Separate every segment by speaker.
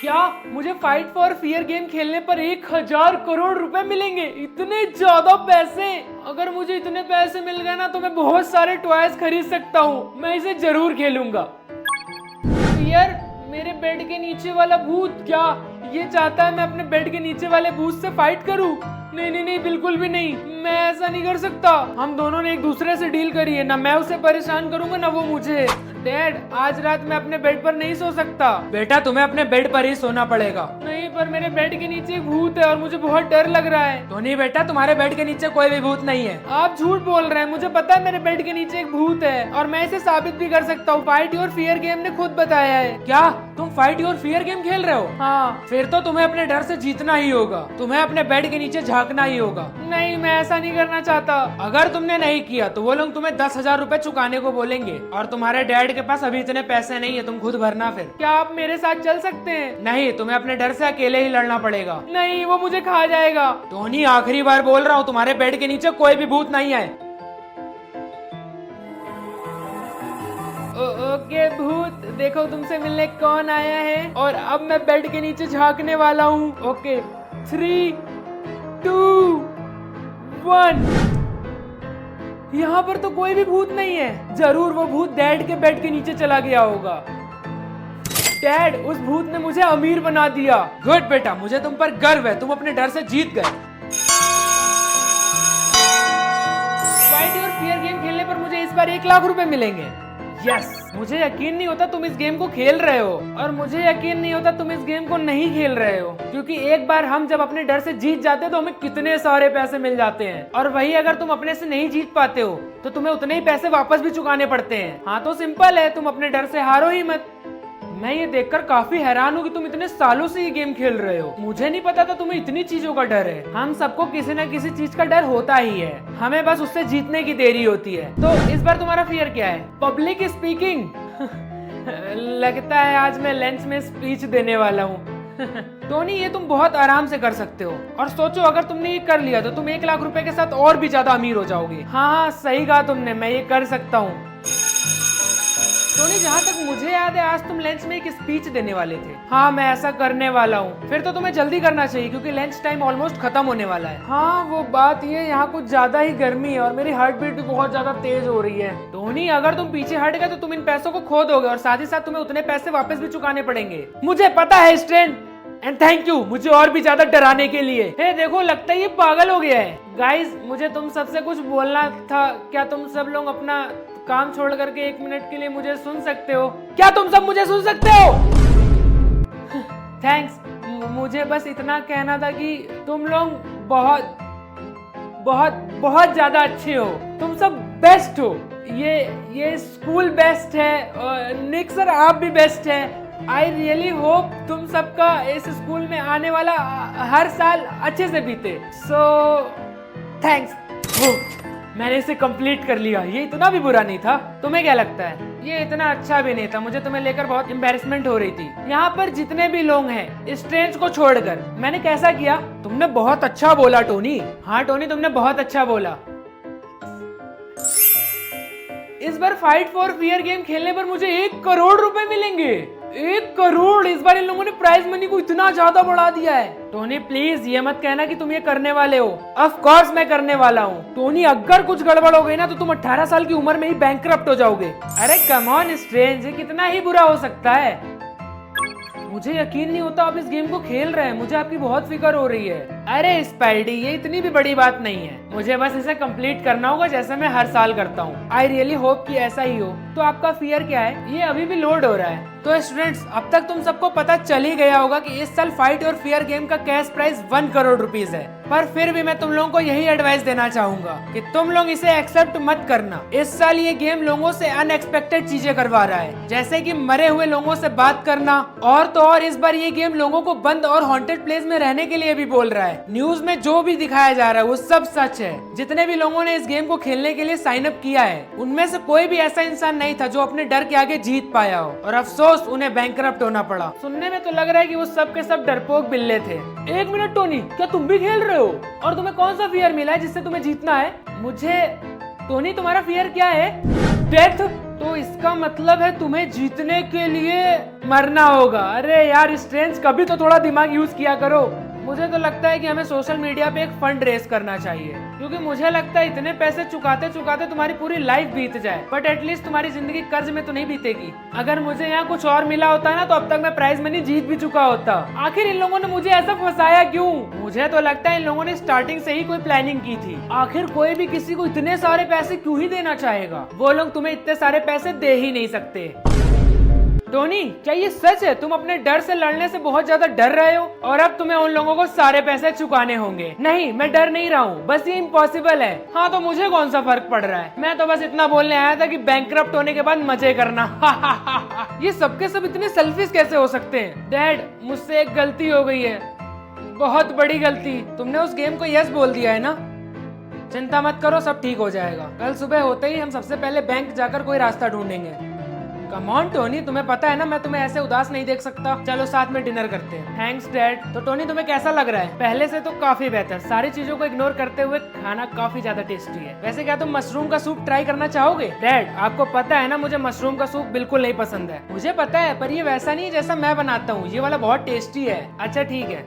Speaker 1: क्या मुझे fight for fear game खेलने पर 1000 करोड़ रुपए मिलेंगे? इतने ज्यादा पैसे! अगर मुझे इतने पैसे मिल गए ना तो मैं बहुत सारे टॉयज खरीद सकता हूँ। मैं इसे जरूर खेलूंगा। फियर, मेरे बेड के नीचे वाला भूत क्या ये चाहता है मैं अपने बेड के नीचे वाले भूत से फाइट करूं? नहीं नहीं नहीं, बिल्कुल भी नहीं। मैं ऐसा नहीं कर सकता। हम दोनों ने एक दूसरे से डील करी है, ना मैं उसे परेशान करूंगा ना वो मुझे। डैड, आज रात मैं अपने बेड पर नहीं सो सकता। बेटा, तुम्हें अपने बेड पर ही सोना पड़ेगा। नहीं, पर मेरे बेड के नीचे एक भूत है और मुझे बहुत डर लग रहा है। तो नहीं बेटा, तुम्हारे बेड के नीचे कोई भी भूत नहीं है। आप झूठ बोल रहे हैं। मुझे पता है मेरे बेड के नीचे एक भूत है और मैं इसे साबित भी कर सकता हूँ। फाइट योर फियर गेम ने खुद बताया है। क्या तुम फाइट योर फियर गेम खेल रहे हो? हाँ। फिर तो तुम्हें अपने डर से जीतना ही होगा। तुम्हें अपने बेड के नीचे झांकना ही होगा। नहीं, मैं ऐसा नहीं करना चाहता। अगर तुमने नहीं किया तो वो लोग तुम्हें 10,000 रुपए चुकाने को बोलेंगे और तुम्हारे डैड के पास अभी इतने पैसे नहीं है, तुम खुद भरना। फिर क्या आप मेरे साथ चल सकते हैं? नहीं, तुम्हें अपने डर से अकेले ही लड़ना पड़ेगा। नहीं, वो मुझे खा जाएगा। टोनी, आखिरी बार बोल रहा हूँ, तुम्हारे बेड के नीचे कोई भी भूत नहीं है। ओके भूत, देखो तुमसे मिलने कौन आया है और अब मैं बेड के नीचे झांकने वाला हूँ। ओके, 3, 2, 1। यहाँ पर तो कोई भी भूत नहीं है। जरूर वो भूत डैड के बेड के नीचे चला गया होगा। डैड, उस भूत ने मुझे अमीर बना दिया। गुड बेटा, मुझे तुम पर गर्व है। तुम अपने डर से जीत गए। फाइट योर फियर गेम खेलने पर मुझे इस बार 1 लाख रुपए मिलेंगे। यस, मुझे यकीन नहीं होता तुम इस गेम को खेल रहे हो और मुझे यकीन नहीं होता तुम इस गेम को नहीं खेल रहे हो, क्योंकि एक बार हम जब अपने डर से जीत जाते हैं तो हमें कितने सारे पैसे मिल जाते हैं और वही अगर तुम अपने से नहीं जीत पाते हो तो तुम्हें उतने ही पैसे वापस भी चुकाने पड़ते हैं। हाँ, तो सिंपल है, तुम अपने डर से हारो ही मत। मैं ये देखकर काफी हैरान हूँ कि तुम इतने सालों से ये गेम खेल रहे हो। मुझे नहीं पता था तुम्हें इतनी चीजों का डर है। हम सबको किसी न किसी चीज का डर होता ही है, हमें बस उससे जीतने की देरी होती है। तो इस बार तुम्हारा फियर क्या है? Public speaking. लगता है आज मैं लंच में स्पीच देने वाला हूँ। टोनी, ये तुम बहुत आराम से कर सकते हो और सोचो अगर तुमने ये कर लिया तो तुम 1 लाख रुपए के साथ और भी ज्यादा अमीर हो जाओगे। हाँ, सही कहा तुमने, मैं ये कर सकता हूँ। टोनी, जहाँ तक मुझे याद है आज तुम लंच में एक स्पीच देने वाले थे। हाँ, मैं ऐसा करने वाला हूँ। फिर तो तुम्हें जल्दी करना चाहिए क्योंकि लंच टाइम ऑलमोस्ट खत्म होने वाला है। हाँ, वो बात ये, यहाँ कुछ ज्यादा ही गर्मी है और मेरी हार्ट बीट भी बहुत ज्यादा तेज हो रही है। टोनी, अगर तुम पीछे हट गए तो तुम इन पैसों को खो दोगे और साथ ही साथ तुम्हें उतने पैसे वापस भी चुकाने पड़ेंगे। मुझे पता है स्ट्रेन, एंड थैंक यू मुझे और भी ज्यादा डराने के लिए। हे देखो, लगता है ये पागल हो गया है। गाइस, मुझे तुम सबसे कुछ बोलना था। क्या तुम सब लोग अपना काम छोड़ करके 1 मिनट के लिए मुझे सुन सकते हो? क्या तुम सब मुझे सुन सकते हो? थैंक्स। मुझे बस इतना कहना था कि तुम लोग बहुत बहुत बहुत ज्यादा अच्छे हो। तुम सब बेस्ट हो। ये स्कूल बेस्ट है। निक सर, आप भी बेस्ट हैं। आई रियली होप तुम सबका इस स्कूल में आने वाला हर साल अच्छे से बीते। So thanks. मैंने इसे कंप्लीट कर लिया। ये इतना भी बुरा नहीं था। तुम्हें क्या लगता है? ये इतना अच्छा भी नहीं था। मुझे तुम्हें लेकर बहुत एम्बैरेसमेंट हो रही थी। यहाँ पर जितने भी लोग हैं स्ट्रेंज को छोड़कर, मैंने कैसा किया? तुमने बहुत अच्छा बोला टोनी। हाँ टोनी, तुमने बहुत अच्छा बोला। इस बार फाइट फॉर फियर गेम खेलने पर मुझे 1 करोड़ रुपए मिलेंगे। 1 करोड़! इस बार इन लोगों ने प्राइज मनी को इतना ज्यादा बढ़ा दिया है। टोनी प्लीज ये मत कहना कि तुम ये करने वाले हो। ऑफ कोर्स मैं करने वाला हूँ। टोनी, अगर कुछ गड़बड़ हो गई ना तो तुम 18 साल की उम्र में ही बैंकरप्ट हो जाओगे। अरे कम ऑन स्ट्रेंज, ये कितना ही बुरा हो सकता है? मुझे यकीन नहीं होता आप इस गेम को खेल रहे हैं। मुझे आपकी बहुत फिक्र हो रही है। अरे स्पाइडी, ये इतनी भी बड़ी बात नहीं है। मुझे बस इसे कंप्लीट करना होगा जैसे मैं हर साल करता हूँ। आई रियली होप कि ऐसा ही हो। तो आपका फियर क्या है? ये अभी भी लोड हो रहा है। तो स्टूडेंट्स, अब तक तुम सबको पता चल ही गया होगा कि इस साल फाइट और फियर गेम का कैश प्राइस 1 करोड़ रुपीस है। पर फिर भी मैं तुम लोगों को यही एडवाइस देना चाहूंगा कि तुम लोग इसे एक्सेप्ट मत करना। इस साल ये गेम लोगों से अनएक्सपेक्टेड चीजें करवा रहा है, जैसे कि मरे हुए लोगों से बात करना। और तो और इस बार ये गेम लोगों को बंद और हॉन्टेड प्लेस में रहने के लिए भी बोल रहा है। न्यूज में जो भी दिखाया जा रहा है वो सब सच है। जितने भी लोगों ने इस गेम को खेलने के लिए साइन अप किया है उनमें से कोई भी ऐसा इंसान नहीं था जो अपने डर के आगे जीत पाया हो, और अफसोस उन्हें बैंकरप्ट होना पड़ा। सुनने में तो लग रहा है कि वो सब के सब डरपोक बिल्ले थे। 1 मिनट टोनी, क्या तुम भी खेल रहे हो? और तुम्हें कौन सा फियर मिला है जिससे तुम्हें जीतना है? मुझे टोनी, तुम्हारा फियर क्या है? डेथ? तो इसका मतलब है तुम्हें जीतने के लिए मरना होगा। अरे यार स्ट्रेंज, कभी तो थोड़ा दिमाग यूज किया करो। मुझे तो लगता है कि हमें सोशल मीडिया पे एक फंड रेस करना चाहिए, क्योंकि मुझे लगता है इतने पैसे चुकाते चुकाते तुम्हारी पूरी लाइफ बीत जाए, बट एटलीस्ट तुम्हारी जिंदगी कर्ज में तो नहीं बीतेगी। अगर मुझे यहाँ कुछ और मिला होता ना तो अब तक मैं प्राइज मनी जीत भी चुका होता। आखिर इन लोगों ने मुझे ऐसा फंसाया क्यों? मुझे तो लगता है इन लोगों ने स्टार्टिंग से ही कोई प्लानिंग की थी। आखिर कोई भी किसी को इतने सारे पैसे क्यों ही देना चाहेगा? वो लोग तुम्हें इतने सारे पैसे दे ही नहीं सकते। टोनी, क्या ये सच है? तुम अपने डर से लड़ने से बहुत ज्यादा डर रहे हो और अब तुम्हें उन लोगों को सारे पैसे चुकाने होंगे। नहीं, मैं डर नहीं रहा हूँ, बस ये इम्पॉसिबल है। हाँ तो मुझे कौन सा फर्क पड़ रहा है? मैं तो बस इतना बोलने आया था कि बैंकक्रप्ट होने के बाद मजे करना। ये सबके सब इतने सेल्फिश कैसे हो सकते हैं? डैड, मुझसे एक गलती हो गई है, बहुत बड़ी गलती। तुमने उस गेम को यस बोल दिया है ना? चिंता मत करो, सब ठीक हो जाएगा। कल सुबह होते ही हम सबसे पहले बैंक जाकर कोई रास्ता ढूंढेंगे। कम ऑन टोनी, तुम्हें पता है ना मैं तुम्हें ऐसे उदास नहीं देख सकता। चलो साथ में डिनर करते हैं। Thanks dad. तो टोनी, तुम्हें कैसा लग रहा है? पहले से तो काफी बेहतर। सारी चीजों को इग्नोर करते हुए खाना काफी ज्यादा टेस्टी है। वैसे क्या तुम मशरूम का सूप ट्राई करना चाहोगे? डैड, आपको पता है ना मुझे मशरूम का सूप बिल्कुल नहीं पसंद है। मुझे पता है, पर ये वैसा नहीं है जैसा मैं बनाता हूँ। ये वाला बहुत टेस्टी है। अच्छा ठीक है।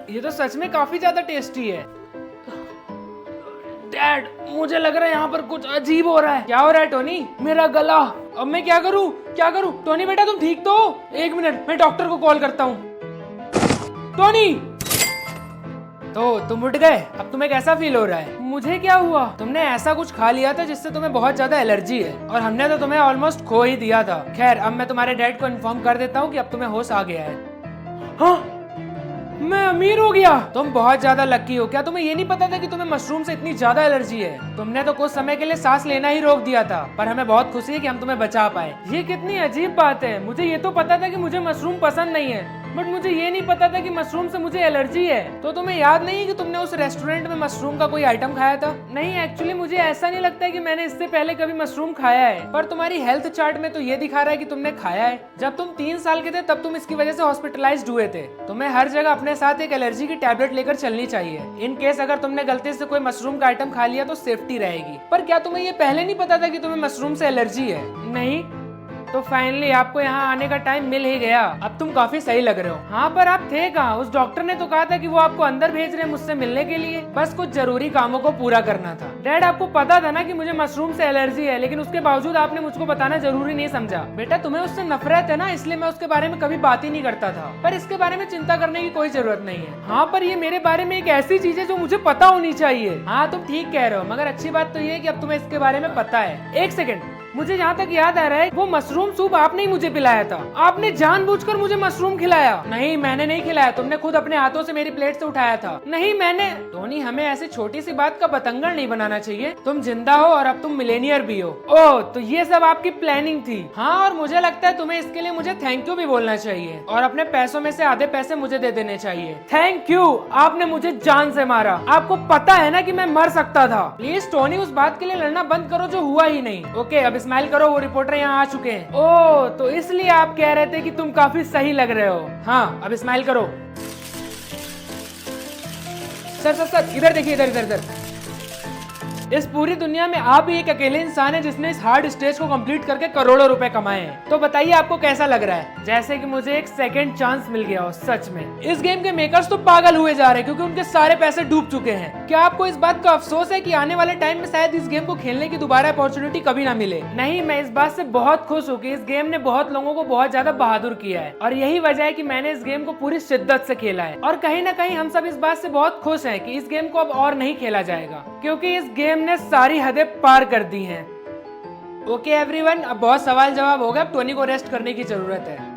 Speaker 1: ये तो सच में काफी ज्यादा टेस्टी है। डैड, मुझे लग रहा है यहाँ पर कुछ अजीब हो रहा है। क्या हो रहा है टोनी? मेरा गला। अब मैं क्या करूँ? क्या करूँ? टोनी बेटा, तुम ठीक तो हो? एक मिनट, मैं डॉक्टर को कॉल करता हूँ। टोनी, तो तुम उठ गए? अब तुम्हें कैसा फील हो रहा है? मुझे क्या हुआ? तुमने ऐसा कुछ खा लिया था जिससे तुम्हें बहुत ज्यादा एलर्जी है, और हमने तो तुम्हें ऑलमोस्ट खो ही दिया था। खैर, अब मैं तुम्हारे डैड को इन्फॉर्म कर देता हूँ कि अब तुम्हें होश आ गया है। हाँ, मैं अमीर हो गया। तुम बहुत ज्यादा लकी हो। क्या तुम्हें ये नहीं पता था कि तुम्हें मशरूम से इतनी ज्यादा एलर्जी है? तुमने तो कुछ समय के लिए सांस लेना ही रोक दिया था, पर हमें बहुत खुशी है कि हम तुम्हें बचा पाए। ये कितनी अजीब बात है। मुझे ये तो पता था कि मुझे मशरूम पसंद नहीं है, बट मुझे ये नहीं पता था कि मशरूम से मुझे एलर्जी है। तो तुम्हें याद नहीं है कि तुमने उस रेस्टोरेंट में मशरूम का कोई आइटम खाया था? नहीं, एक्चुअली मुझे ऐसा नहीं लगता है कि मैंने इससे पहले कभी मशरूम खाया है, पर तुम्हारी हेल्थ चार्ट में तो ये दिखा रहा है कि तुमने खाया है। जब तुम 3 साल के थे तब तुम इसकी वजह से हॉस्पिटलाइज्ड हुए थे। तुम्हें हर जगह अपने साथ एक एलर्जी की टैबलेट लेकर चलनी चाहिए। इन केस अगर तुमने गलती से कोई मशरूम का आइटम खा लिया तो सेफ्टी रहेगी। पर क्या तुम्हें ये पहले नहीं पता था कि तुम्हें मशरूम से एलर्जी है? नहीं। तो फाइनली आपको यहाँ आने का टाइम मिल ही गया। अब तुम काफी सही लग रहे हो। हाँ, पर आप थे कहाँ? उस डॉक्टर ने तो कहा था कि वो आपको अंदर भेज रहे हैं मुझसे मिलने के लिए। बस कुछ जरूरी कामों को पूरा करना था। डैड, आपको पता था ना कि मुझे मशरूम से एलर्जी है, लेकिन उसके बावजूद आपने मुझको बताना जरूरी नहीं समझा। बेटा, तुम्हें उससे नफरत है ना, इसलिए मैं उसके बारे में कभी बात ही नहीं करता था। पर इसके बारे में चिंता करने की कोई जरूरत नहीं है। हाँ, पर ये मेरे बारे में एक ऐसी चीज है जो मुझे पता होनी चाहिए। हाँ, तुम ठीक कह रहे हो, मगर अच्छी बात तो ये है कि अब तुम्हें इसके बारे में पता है। एक सेकंड, मुझे जहाँ तक याद आ रहा है वो मशरूम सूप आपने ही मुझे पिलाया था। आपने जानबूझकर मुझे मशरूम खिलाया। नहीं, मैंने नहीं खिलाया, तुमने खुद अपने हाथों से मेरी प्लेट से उठाया था। नहीं, मैंने। टोनी, हमें ऐसी छोटी सी बात का बतंगड़ नहीं बनाना चाहिए। तुम जिंदा हो और अब तुम मिलेनियर भी हो। ओह, तो ये सब आपकी प्लानिंग थी? हाँ, और मुझे लगता है तुम्हें इसके लिए मुझे थैंक यू भी बोलना चाहिए, और अपने पैसों में से आधे पैसे मुझे दे देने चाहिए। थैंक यू, आपने मुझे जान से मारा। आपको पता है ना कि मैं मर सकता था। प्लीज टोनी, उस बात के लिए लड़ना बंद करो जो हुआ ही नहीं। ओके, अब स्माइल करो, वो रिपोर्टर यहाँ आ चुके हैं। ओह, तो इसलिए आप कह रहे थे कि तुम काफी सही लग रहे हो। हाँ, अब स्माइल करो। सर सर सर, इधर देखिए, इधर इधर इधर। इस पूरी दुनिया में आप ही एक अकेले इंसान है जिसने इस हार्ड स्टेज को कंप्लीट करके करोड़ों रुपए कमाए हैं। तो बताइए आपको कैसा लग रहा है? जैसे कि मुझे एक सेकंड चांस मिल गया हो। सच में इस गेम के मेकर्स तो पागल हुए जा रहे हैं क्योंकि उनके सारे पैसे डूब चुके हैं। क्या आपको इस बात का अफसोस है कि आने वाले टाइम में शायद इस गेम को खेलने की दोबारा अपॉर्चुनिटी कभी ना मिले? नहीं, मैं इस बात से बहुत खुश हूँ कि इस गेम ने बहुत लोगों को बहुत ज्यादा बहादुर किया है, और यही वजह है कि मैंने इस गेम को पूरी शिद्दत से खेला है। और कहीं ना कहीं हम सब इस बात से बहुत खुश हैं कि इस गेम को अब और नहीं खेला जाएगा, क्योंकि इस गेम ने सारी हदें पार कर दी हैं। ओके एवरीवन, अब बहुत सवाल जवाब हो गए, अब टोनी को रेस्ट करने की जरूरत है।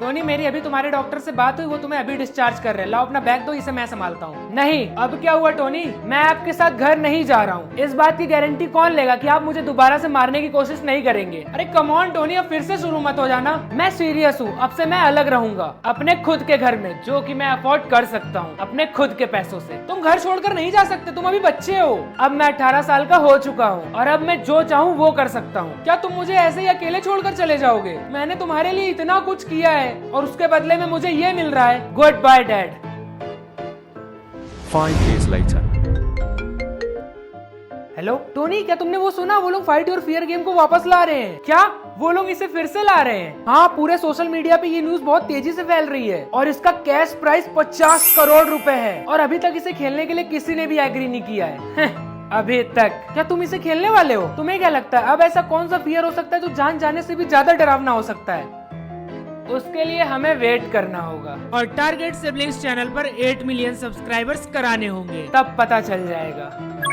Speaker 1: टोनी, मेरी अभी तुम्हारे डॉक्टर से बात हुई, वो तुम्हें अभी डिस्चार्ज कर रहे हैं। लाओ अपना बैग दो, इसे मैं संभालता हूँ। नहीं, अब क्या हुआ टोनी? मैं आपके साथ घर नहीं जा रहा हूँ। इस बात की गारंटी कौन लेगा कि आप मुझे दोबारा से मारने की कोशिश नहीं करेंगे? अरे कम ऑन टोनी, अब फिर से शुरू मत हो जाना। मैं सीरियस हूँ, अब से मैं अलग रहूंगा अपने खुद के घर में, जो कि मैं अफोर्ड कर सकता हूँ अपने खुद के पैसों से। तुम घर छोड़कर नहीं जा सकते, तुम अभी बच्चे हो। अब मैं 18 साल का हो चुका हूँ और अब मैं जो चाहूँ वो कर सकता हूँ। क्या तुम मुझे ऐसे ही अकेले छोड़कर चले जाओगे? मैंने तुम्हारे लिए इतना कुछ किया है और उसके बदले में मुझे ये मिल रहा है। Good bye dad.
Speaker 2: 5 years later.
Speaker 1: Hello Tony, क्या तुमने वो सुना? वो लोग फाइट योर फियर गेम को वापस ला रहे हैं। क्या वो लोग इसे फिर से ला रहे हैं? हाँ, पूरे सोशल मीडिया पे ये न्यूज बहुत तेजी से फैल रही है और इसका कैश प्राइस 50 करोड़ रुपए है और अभी तक इसे खेलने के लिए किसी ने भी एग्री नहीं किया है। अभी तक। क्या तुम इसे खेलने वाले हो? तुम्हें क्या लगता है अब ऐसा कौन सा फियर हो सकता है जो जान जाने से भी ज्यादा डरावना हो सकता है? उसके लिए हमें वेट करना होगा और टारगेट सिबलिंग्स चैनल पर 8 मिलियन सब्सक्राइबर्स कराने होंगे, तब पता चल जाएगा।